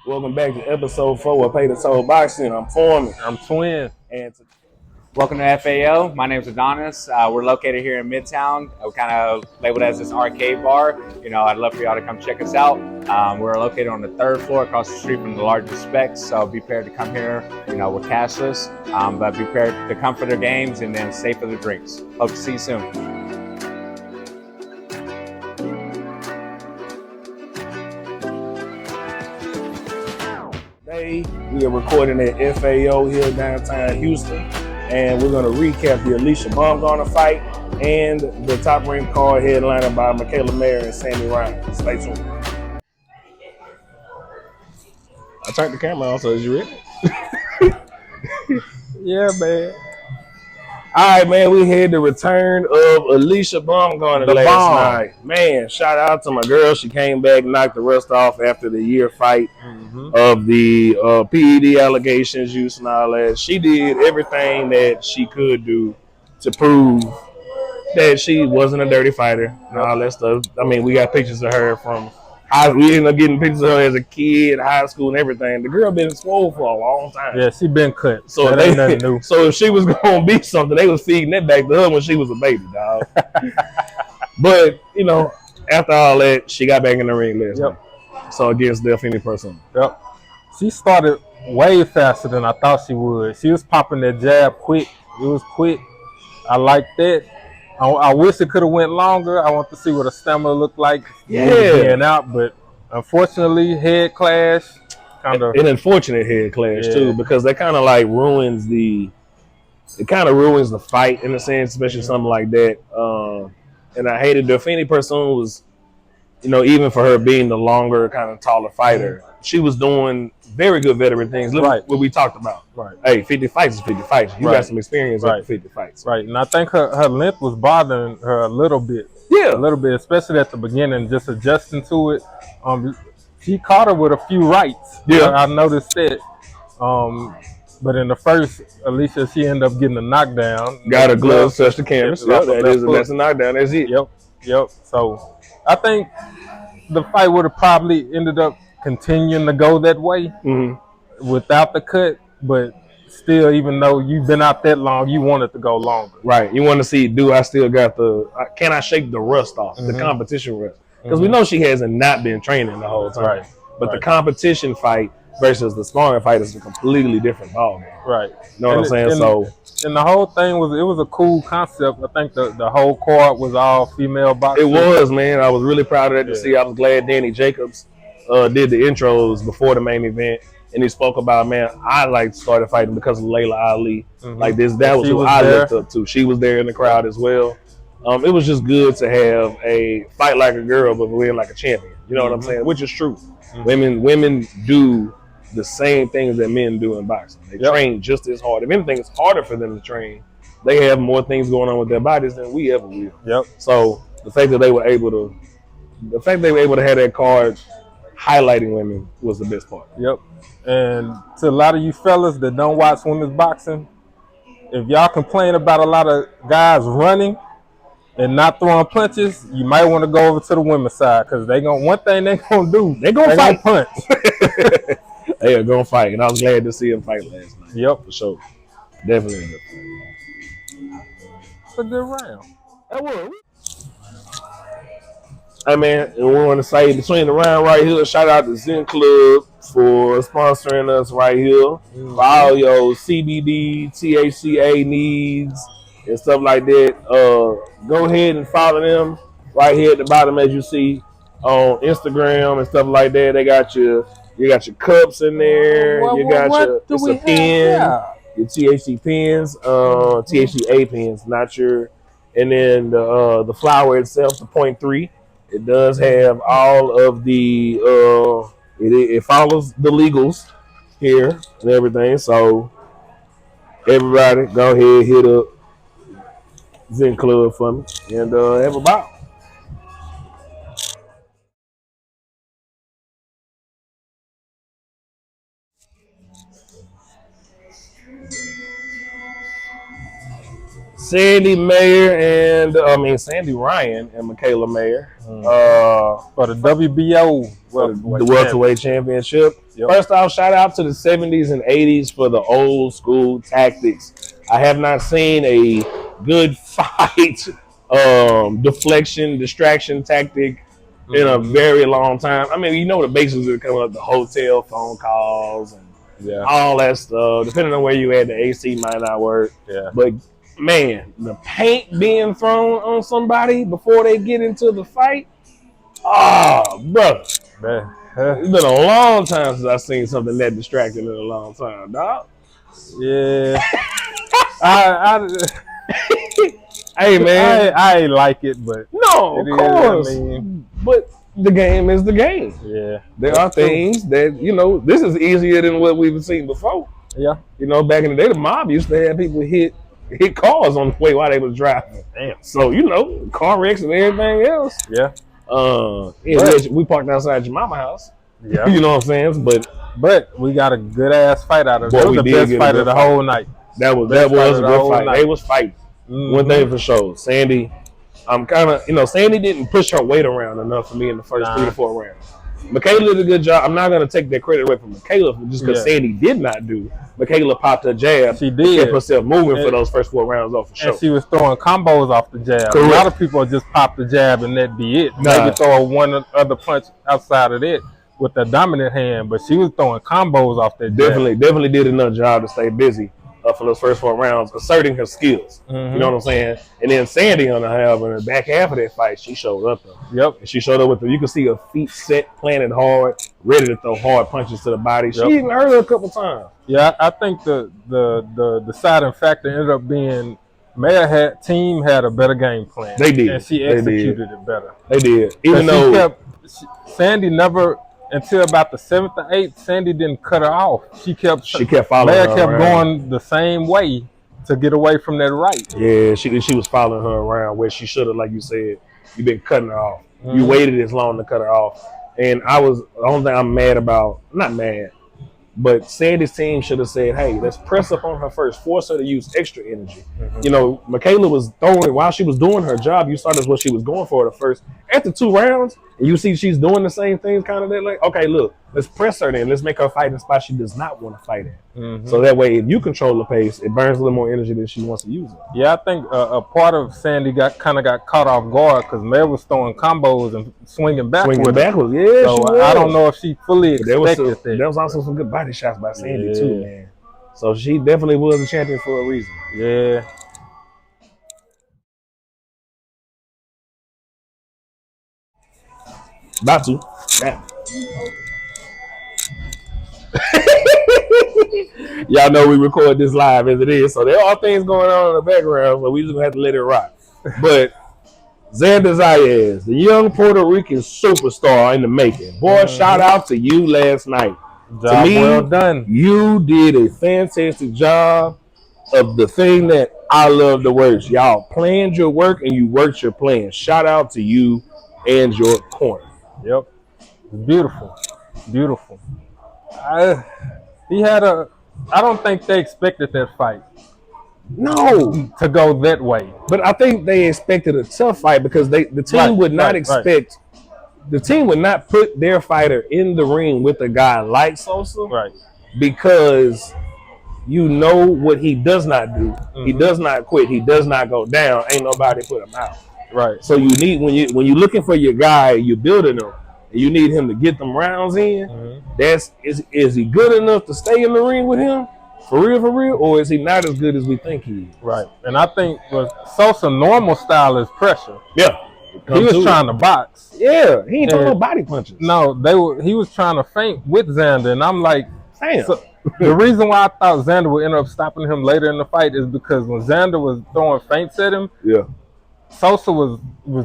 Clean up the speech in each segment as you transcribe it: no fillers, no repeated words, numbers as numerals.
Welcome back to episode 4 of Pay the Toll Boxing. I'm Foreman. I'm Twin. And Welcome to FAO. My name is Adonis. We're located here in Midtown. We're kind of labeled as this arcade bar. I'd love for y'all to come check us out. We're located on the 3rd floor across the street from the largest specs. So be prepared to come here. We're cashless, but be prepared to come for the games and then stay for the drinks. Hope to see you soon. today we are recording at FAO here downtown Houston, and we're going to recap the Alycia Baumgardner fight and the top ring card headliner by Michaela Mayer and Sandy Ryan. Stay tuned. I turned the camera on, so is you ready? Yeah, man. All right, man, we had the return of Alycia Baumgardner last night. Man, shout out to my girl. She came back, knocked the rust off after the year fight of the PED allegations, use and all that. She did everything that she could do to prove that she wasn't a dirty fighter and all that stuff. I mean, we got pictures of her from we ended up getting pictures of her as a kid, high school, and everything. The girl been swole for a long time. Yeah, she been cut. So that ain't nothing new. So if she was gonna be something, they was feeding that back to her when she was a baby, dog. But after all that, she got back in the ring last night. So against Persoon. Yep. She started way faster than I thought she would. She was popping that jab quick. It was quick. I like that. I wish it could have went longer. I want to see what a stamina looked like. Being out, but unfortunately, head clash. An unfortunate head clash too, because that kind of like ruins the fight in a sense, especially something like that. And I hated Persoon was, even for her being the longer, kind of taller fighter, she was doing very good veteran things. Look what we talked about. Right. Hey, 50 fights is 50 fights. You got some experience after 50 fights. Right. And I think her length was bothering her a little bit. Yeah. A little bit, especially at the beginning, just adjusting to it. She caught her with a few rights. Yeah. I noticed that. But in the first, Alycia, she ended up getting a knockdown. Got her gloves, touched the canvas. That's a knockdown. That's it. Yep. So I think the fight would have probably ended up continuing to go that way without the cut, but still, even though you've been out that long, you want it to go longer. Right. You want to see, I still got can I shake the rust off, the competition rust? Because we know she hasn't not been training the whole time. Right. But the competition fight versus the sparring fight is a completely different ballgame. Right. You know what I'm saying? And the whole thing was a cool concept. I think the whole card was all female boxing. It was, man. I was really proud of that to see. I was glad Danny Jacobs did the intros before the main event, and he spoke about, man, I started fighting because of Layla Ali. Like this, that was who I looked up to. She was there in the crowd as well. It was just good to have a fight like a girl, but win like a champion. You know what I'm saying? Which is true. Women do the same things that men do in boxing. They train just as hard. If anything, it's harder for them to train. They have more things going on with their bodies than we ever will. Yep. So the fact that they were able to have that card highlighting women was the best part. Yep. And to a lot of you fellas that don't watch women's boxing, if y'all complain about a lot of guys running and not throwing punches, you might want to go over to the women's side, because one thing they gonna do, they gonna punch. They are gonna fight, and I was glad to see them fight last night. Yep, for sure, definitely. It's a good round. That was. Hey man, and we want to say between the round right here, shout out to Zen Club for sponsoring us right here for all your CBD, THCA needs and stuff like that. Go ahead and follow them right here at the bottom, as you see on Instagram and stuff like that. They got you got your cups in there. You got your pen, your THC pens, THCA pens, not sure. And then the flower itself, the 0.3. It does have all of the it follows the legals here and everything. So everybody, go ahead, hit up Zen Club for me and have a bout. Sandy Ryan and Michaela Mayer for the WBO the welterweight championship. Yep. First off, shout out to the 70s and 80s for the old school tactics. I have not seen a good fight, deflection, distraction tactic in a very long time. I mean, you know the basics are coming up, the hotel phone calls and all that stuff. Depending on where you at, the AC might not work. Yeah. But man, the paint being thrown on somebody before they get into the fight. Oh, brother. Man. It's been a long time since I've seen something that distracting in a long time, dog. Yeah. Hey, man. I ain't like it, but No, of course. I mean, but the game is the game. Yeah. There are things that, you know, this is easier than what we've seen before. Yeah. You know, back in the day, the mob used to have people hit cars on the way while they was driving. Damn. So, you know, car wrecks and everything else. Yeah. We parked outside your mama's house. Yeah. You know what I'm saying? But we got a good ass fight out of it. Boy, It was the best fight of the whole night. That was a good fight. Night. They was fighting. One thing for sure. Sandy, I'm kind of, you know, Sandy didn't push her weight around enough for me in the first 3 to 4 rounds. Michaela did a good job. I'm not going to take that credit away from Michaela just because Sandy did not do. Michaela popped her jab. She did. Kept herself moving for those first 4 rounds off for sure. And she was throwing combos off the jab. Correct. A lot of people just pop the jab and that be it. Maybe throw one other punch outside of it with the dominant hand, but she was throwing combos off that jab. Definitely did enough job to stay busy for those first 4 rounds, asserting her skills. You know what I'm saying? And then Sandy, on the half, in the back half of that fight, she showed up though. Yep. And she showed up with you can see her feet set, planted hard, ready to throw hard punches to the body. She even hurt her a couple times. Yeah, I think the deciding factor ended up being team had a better game plan. They did. And she executed it better. They did. Even though Sandy never, until about the 7th or 8th, Sandy didn't cut her off. She kept following her. Kept going the same way to get away from that right. Yeah, she was following her around where she should have, like you said, you've been cutting her off. You waited this long to cut her off. And the only thing I'm mad about, not mad, but Sandy's team should have said, hey, let's press up on her first, force her to use extra energy. You know, Michaela was throwing, while she was doing her job, you saw that's what she was going for the first. After 2 rounds, and you see she's doing the same things kind of like, okay, look, let's press her then. Let's make her fight in a spot she does not want to fight in. So that way, if you control the pace, it burns a little more energy than she wants to use it. Yeah, I think a part of Sandy got caught off guard because Mary was throwing combos and swinging backwards. Yeah, so I don't know if she fully expected that. There was also some good body shots by Sandy too, man. So she definitely was a champion for a reason. Yeah. About to. Yeah. Y'all know we record this live as it is, so there are things going on in the background, but we just gonna have to let it rock. But Xander Zayas, the young Puerto Rican superstar in the making. Boy, shout out to you last night. Job well done. You did a fantastic job of the thing that I love the worst. Y'all planned your work and you worked your plan. Shout out to you and your corner. Yep. Beautiful. Beautiful. I don't think they expected that fight. No. To go that way. But I think they expected a tough fight because the team would not expect the team would not put their fighter in the ring with a guy like Sosa. Right. Because you know what he does not do. He does not quit. He does not go down. Ain't nobody put him out. Right. So you need when you're looking for your guy, you're building him, and you need him to get them rounds in. Is he good enough to stay in the ring with him? For real, or is he not as good as we think he is? Right. And I think Sosa's normal style is pressure. Yeah. He was trying to box. Yeah, he ain't throwing no body punches. No, he was trying to feint with Xander, and I'm like, damn. So, the reason why I thought Xander would end up stopping him later in the fight is because when Xander was throwing feints at him, Sosa was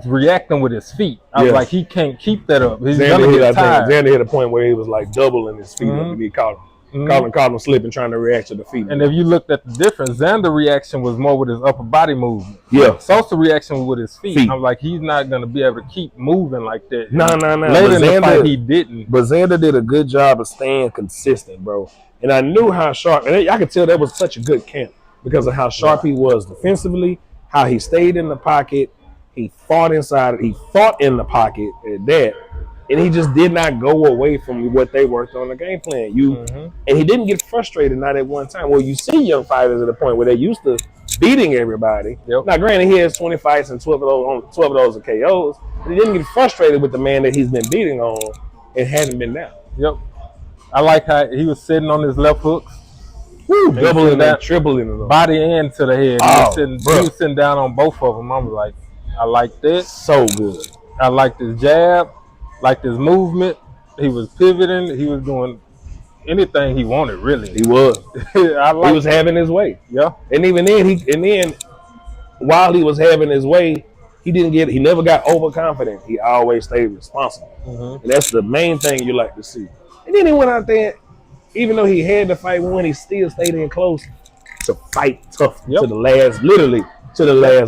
reacting with his feet. I was like, he can't keep that up. He's gonna get tired. Xander hit a point where he was like doubling his feet up, and he caught him. Caught him slipping, trying to react to the feet. And if you looked at the difference, Xander's reaction was more with his upper body movement. Yeah. Sosa's reaction was with his feet. I'm like, he's not going to be able to keep moving like that. No. Later in the fight, he didn't. But Xander did a good job of staying consistent, bro. And I knew how sharp, and I could tell that was such a good camp because of how sharp he was defensively, how he stayed in the pocket. He fought inside. He fought in the pocket at that. and he just did not go away from what they worked on the game plan. And he didn't get frustrated not at one time. Well, you see young fighters at a point where they're used to beating everybody. Yep. Now, granted, he has 20 fights and 12 of those are KOs, but he didn't get frustrated with the man that he's been beating on and hadn't been down. Yep. I like how he was sitting on his left hooks. Woo, doubling and tripling them. Body and to the head. He was sitting down on both of them. I was like, I like that. So good. I liked his jab, liked his movement. He was pivoting. He was doing anything he wanted, really. He was. He was having his way. Yeah. And even then, while he was having his way, he never got overconfident. He always stayed responsible. And that's the main thing you like to see. And then he went out there, even though he had to fight one, he still stayed in close to fight tough to the last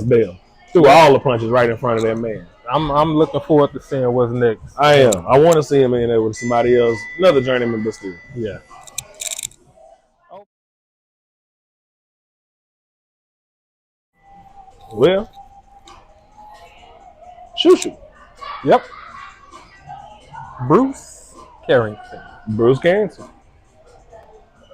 bell. Threw all the punches right in front of that man. I'm looking forward to seeing what's next. I am. I want to see him in there with somebody else, another journeyman, but still. Yeah. Well, Shoo. Yep. Bruce Carrington. Bruce Carrington.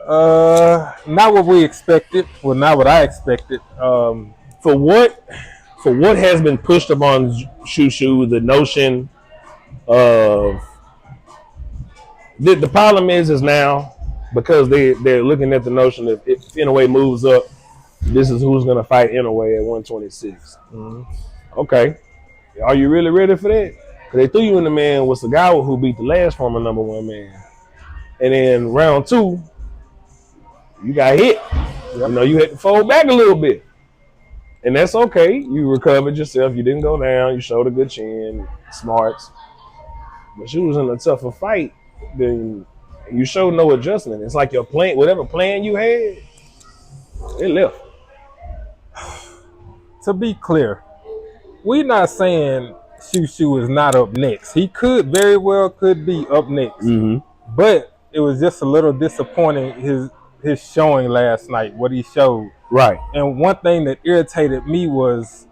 Not what we expected. Well, not what I expected. For what has been pushed upon Shoo, the notion of the problem is now because they're looking at the notion that if Inoue moves up, this is who's going to fight Inoue at 126. Okay, are you really ready for that? Because they threw you in the man with Sagawa, who beat the last former #1 man, and then round 2, you got hit. Yep. You had to fold back a little bit. And that's okay. You recovered yourself. You didn't go down. You showed a good chin, smarts. But you was in a tougher fight, then you showed no adjustment. It's like your plan, whatever plan you had, it left. To be clear, we're not saying Shoo is not up next. He very well could be up next. But it was just a little disappointing, his showing last night, what he showed. Right. And one thing that irritated me was,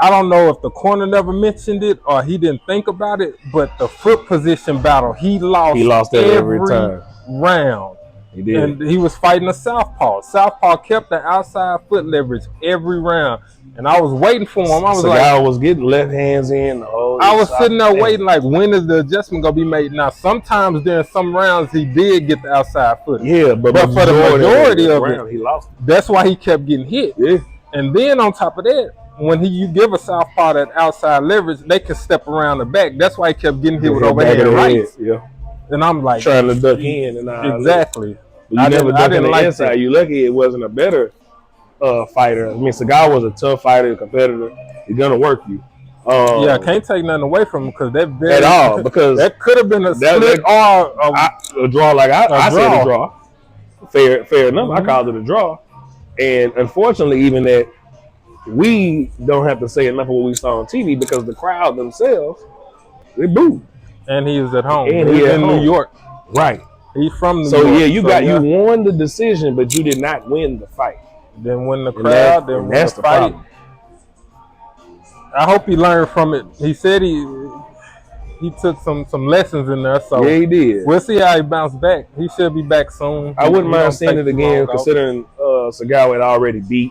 I don't know if the corner never mentioned it or he didn't think about it, but the foot position battle, he lost every time. Round. He did. And he was fighting a southpaw. Southpaw kept the outside foot leverage every round. And I was waiting for him. I was I was getting left hands in. I was sitting there waiting, like, when is the adjustment going to be made? Now, sometimes during some rounds, he did get the outside foot. Yeah, but for the majority of it, he lost. That's why he kept getting hit. Yeah. And then on top of that, when you give a southpaw that outside leverage, they can step around the back. That's why he kept getting hit with overhand rights. Yeah. And I'm like, trying to duck in and exactly. You never duck in the inside. You lucky it wasn't a better fighter. I mean, Sagawa was a tough fighter, competitor. He's gonna work you. Yeah, I can't take nothing away from him because at all, because that could have been a split or a draw. Like I said, a draw. Fair enough. I called it a draw, and unfortunately, even that we don't have to say enough of what we saw on TV because the crowd themselves, they booed. And he was at home. And he's in New York. Right. He's from New York. So yeah, you won the decision, but you did not win the fight. Then win the crowd. Then win the fight. Problem. I hope he learned from it. He said he took some lessons in there. So yeah, he did. We'll see how he bounced back. He should be back soon. I wouldn't mind seeing it again, considering Sagawa had already beat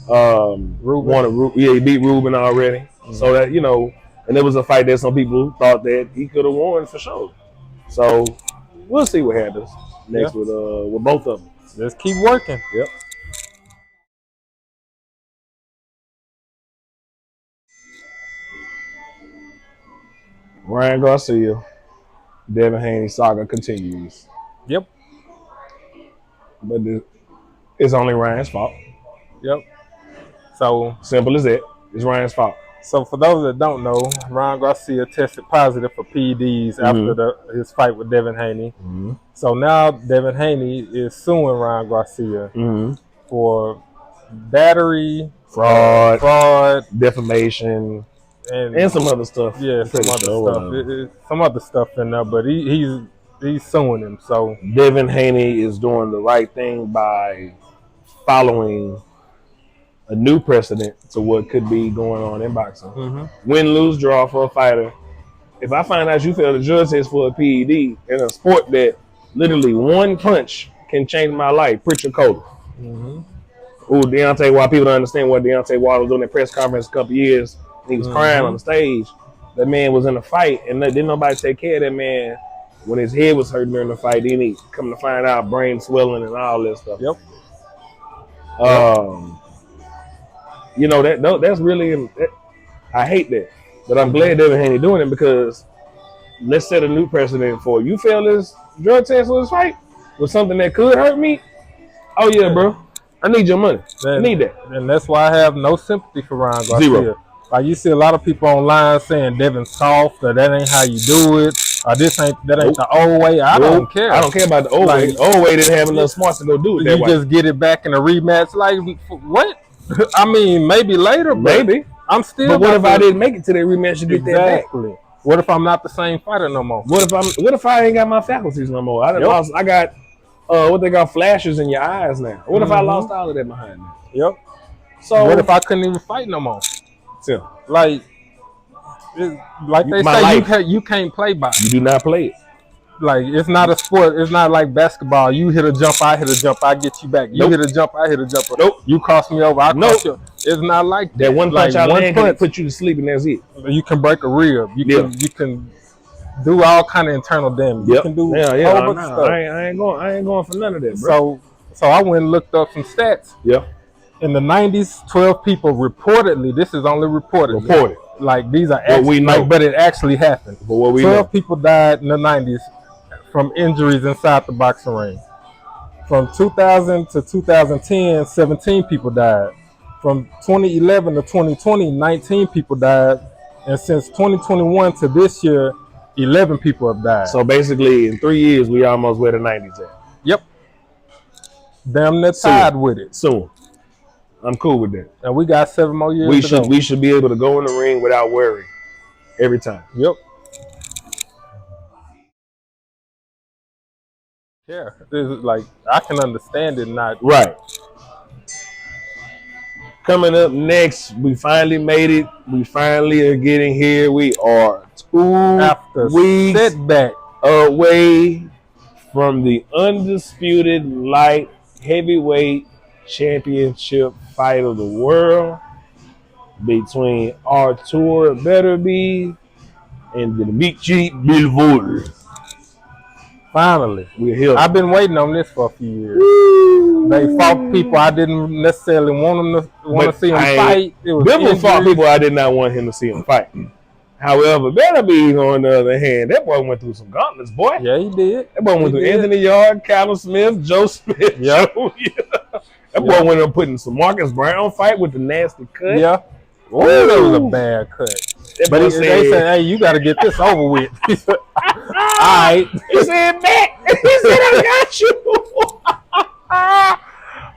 Ruben. He beat Ruben already. So that and it was a fight that some people thought that he could have won for sure. So we'll see what happens next with both of them. Just keep working. Yep. Ryan Garcia, Devin Haney saga continues. Yep. But it's only Ryan's fault. Yep. So simple as that. It's Ryan's fault. So for those that don't know, Ryan Garcia tested positive for PEDs after his fight with Devin Haney. So now Devin Haney is suing Ryan Garcia for battery, fraud, defamation, and some other stuff. Yeah, some other stuff in there. But he's suing him. So Devin Haney is doing the right thing by following a new precedent to what could be going on in boxing. Win, lose, draw for a fighter. if I find out you failed a drug test for a PED in a sport that literally one punch can change my life, Pritchard Cole. Mm-hmm. Ooh, Deontay Wilder, people don't understand what Deontay Wilder was doing at press conference a couple years. And he was crying on the stage. That man was in a fight, and didn't nobody take care of that man when his head was hurting during the fight. Then he come to find out brain swelling and all that stuff. Yep. You know, that's really, I hate that. But I'm glad Devin Haney doing it because let's set a new precedent for you fail this drug test for this fight with something that could hurt me. Oh yeah, bro. I need your money. I need that. And that's why I have no sympathy for Ryan Garcia. Zero. Like you see a lot of people online saying Devin's soft or that ain't how you do it or that ain't the old way. I don't care. I don't care about the old way. The old way didn't have enough smarts to go do it that way. You just get it back in a rematch. Like what? I mean, maybe later, but maybe. I'm still. But what if I didn't make it to that rematch to get that back? What if I'm not the same fighter no more? What if I ain't got my faculties no more? I got what they got flashes in your eyes now. What if I lost all of that behind me? Yep. So what if I couldn't even fight no more? Yeah. Like they say, you can't play boxing. You do not play it. Like it's not a sport. It's not like basketball. You hit a jump, I hit a jump, I get you back. You hit a jump, I hit a jump. Nope. You cross me over, I cross you. It's not like that. That one punch I land can put you to sleep, and that's it. You can break a rib. You can do all kind of internal damage. You can do whole bunch of stuff. I ain't going for none of that, bro. So I went and looked up some stats. Yeah. In the 90s, 12 people reportedly. This is only reported. Like these are actually, but it actually happened. But what we 12 people died in the 90s from injuries inside the boxing ring. From 2000 to 2010, 17 people died. From 2011 to 2020, 19 people died. And since 2021 to this year, 11 people have died. So basically, in 3 years, we almost where the 90s at. Yep. Damn near tied with it. Soon. I'm cool with that. And we got 7 more years to go. We should be able to go in the ring without worry every time. Yep. Yeah, it's like I can understand it not. Right. Coming up next, we finally made it. We finally are getting here. We are 2 weeks setback away from the undisputed light heavyweight championship fight of the world between Artur Beterbiev and Dimitri Bivol. Finally, we're here. I've been waiting on this for a few years. Woo! They fought people I didn't necessarily want to see them fight. Bivol fought people I did not want him to see him fight. However, Beterbiev, on the other hand, that boy went through some gauntlets, boy. Yeah, he did. That boy went through Anthony Yard, Callum Smith, Joe Smith. Yep. That boy went up putting some Marcus Brown fight with the nasty cut. Yeah. Oh, that was a bad cut. But they said, hey, you got to get this over with. All right. He said, back. He said, I got you.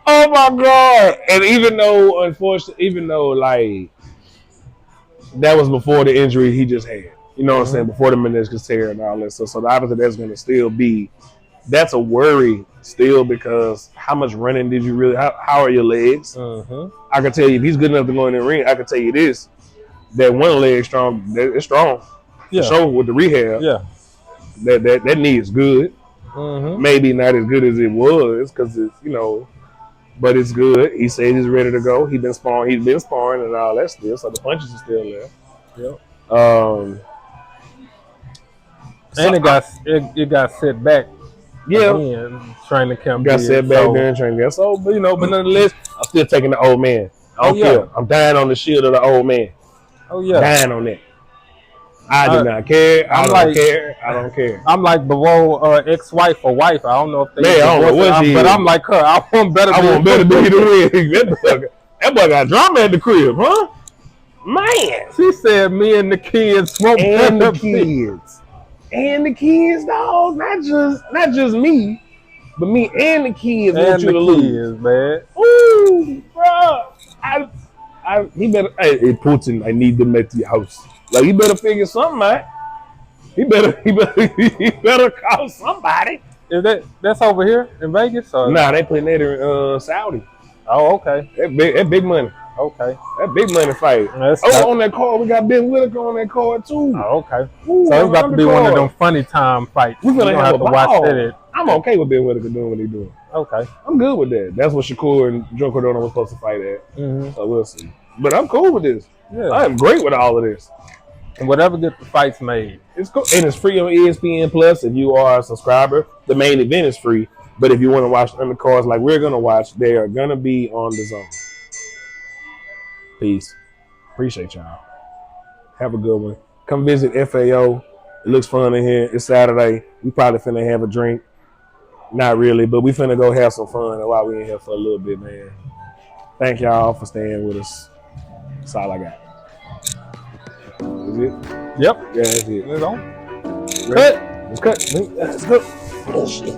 Oh, my God. And even though, unfortunately, like, that was before the injury he just had. You know what I'm saying? Before the meniscus tear and all that stuff. So obviously that's going to still be, that's a worry still because how much running did you really, how are your legs? I can tell you, if he's good enough to go in the ring, I can tell you this, that one leg strong, it's strong. Yeah. So with the rehab, yeah, that knee is good. Maybe not as good as it was because it's, you know, but it's good. He said he's ready to go. He's been sparring and all that still, so the punches are still there. Yep. And it got set back. Yeah. Again, training camp got set back during training camp. So, but you know, but nonetheless, I'm still taking the old man. I don't care. I'm dying on the shield of the old man. Oh yeah. Dying on that. I do not care. I don't care. I don't care. I'm like Bivol ex-wife or wife. I don't know if they. I don't know what she is. But I'm like her. I want better. I want better be the win. That boy got drama at the crib, huh? Man. She said, "Me and the kids want and the kids, and the kids, dog. Not just me, but me and the kids want you to lose, man. Ooh, bro. He better. Hey, Putin, I need them at the house. Like, he better figure something out. He better call somebody. Is that's over here in Vegas? Or? Nah, they putting that in Saudi. Oh, okay. That big money Okay. That big money fight. On that card, we got Ben Whitaker on that card too. Oh, okay. Ooh, So it's about to be one of them funny time fights. We're gonna have to watch that. I'm okay with Ben Whitaker doing what he's doing. Okay. I'm good with that. That's what Shakur and Joe Cardona was supposed to fight at. So we'll see. But I'm cool with this. Yeah. I am great with all of this. And whatever gets the fights made. It's cool. And it's free on ESPN Plus if you are a subscriber. The main event is free. But if you want to watch undercards like we're going to watch, they are going to be on the zone. Peace. Appreciate y'all. Have a good one. Come visit FAO. It looks fun in here. It's Saturday. We probably finna have a drink. Not really, but we finna go have some fun while we in here for a little bit, man. Thank y'all for staying with us. That's all I got. Is it? Yep. Yeah, that's it. It's on. Cut. Let's cut. Let's go. Oh, shit.